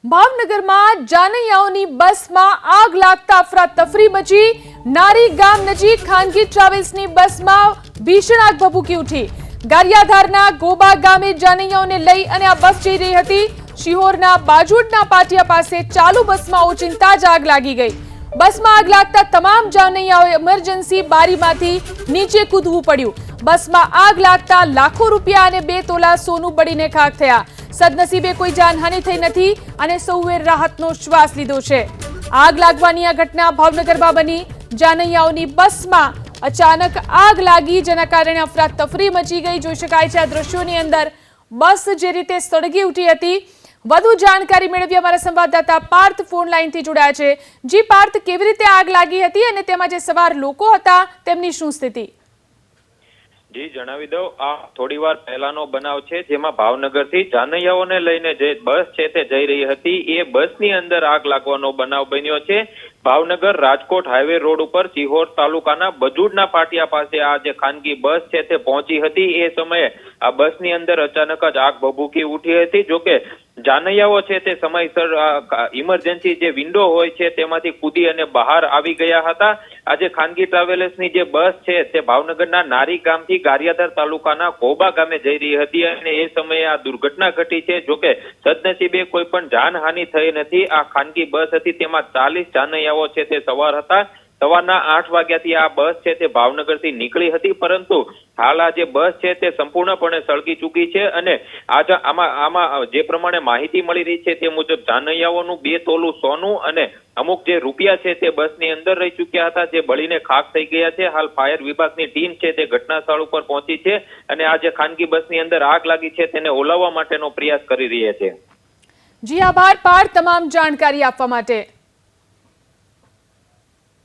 ભાવનગરમાં જાનૈયાઓની બસમાં આગ લાગતા અફરાતફરી મચી। નારી ગામ નજીક ખાનગી ટ્રાવેલ્સની બસમાં ભીષણ આગ ભભૂકી ઉઠી। ગારિયાધારના ગોબા ગામે જાનૈયાઓને લઈ અને આ બસ જઈ રહી હતી। શિહોરના બાજુડના પાટિયા પાસે ચાલુ બસમાં ઓચિંતા જ આગ લાગી ગઈ। બસમાં આગ લાગતા તમામ જાનૈયાઓએ ઇમરજન્સી બારીમાંથી નીચે કૂદવું પડ્યું। બસમાં આગ લાગતા લાખો રૂપિયા અને 2 તોલા સોનું બળીને ખાખ થયા। સદનસીબે કોઈ જાનહાનિ થઈ નથી અને સૌએ રાહતનો શ્વાસ લીધો છે। આગ લાગવાની આ ઘટના ભાવનગરમાં બની। જાનૈયાઓની બસમાં અચાનક આગ લાગી, જેના કારણે અફરાતફરી મચી ગઈ। જોઈ શકાય છે આ દ્રશ્યોની અંદર બસ જે રીતે સળગી ઉઠી હતી। વધુ જાણકારી મેળવી અમારા સંવાદદાતા પાર્થ ફોન લાઈનથી જોડાયા છે। જી પાર્થ, કેવી રીતે આગ લાગી હતી અને તેમાં જે સવાર લોકો હતા તેમની શું સ્થિતિ? જી જણાવી દઉં, આ થોડીવાર પહેલાનો બનાવ છે, જેમાં ભાવનગરથી જાનૈયાઓને લઈને જે બસ છે તે જઈ રહી હતી। એ બસની અંદર આગ લાગવાનો બનાવ બન્યો છે। ભાવનગર રાજકોટ હાઈવે રોડ ઉપર સિહોર તાલુકાના બજુડના પાટિયા પાસે આ જે ખાનગી બસ છે તે પહોંચી હતી। એ સમયે આ બસની અંદર અચાનક જ આગ ભભૂકી ઉઠી હતી। જોકે જાનૈયાઓ છે તે સમયસર ઇમરજન્સી જે વિન્ડો હોય છે તેમાંથી કૂદી અને બહાર આવી ગયા હતા। આજે ખાનગી ટ્રાવેલ્સની જે બસ છે તે ભાવનગરના નારી ગામથી ગારિયાધાર તાલુકાના ગોબા ગામે જઈ રહી હતી અને એ સમયે આ દુર્ઘટના ઘટી છે। જોકે સદનસીબે કોઈ પણ જાનહાનિ થઈ નથી। આ ખાનગી બસ હતી, તેમાં 40 જાનૈયાઓ છે તે સવાર હતા। સવારના 8 વાગ્યાથી આ બસ છે તે ભાવનગરથી નીકળી હતી, પરંતુ હાલ આ જે બસ છે તે સંપૂર્ણપણે સળગી ચૂકી છે અને આમાં જે પ્રમાણે માહિતી મળી રહી છે તે મુજબ જાનૈયાઓનું 2 તોલું સોનું અને અમુક જે રૂપિયા છે તે બસની અંદર રહી ચૂક્યા હતા, જે બળીને ખાખ થઈ ગયા છે। હાલ ફાયર વિભાગની ટીમ છે તે ઘટના સ્થળ ઉપર પહોંચી છે અને આ જે ખાનગી બસની અંદર આગ લાગી છે તેને ઓલવવા માટેનો પ્રયાસ કરી રહી છે। જી આભાર પાર્થ, તમામ જાણકારી આપવા માટે।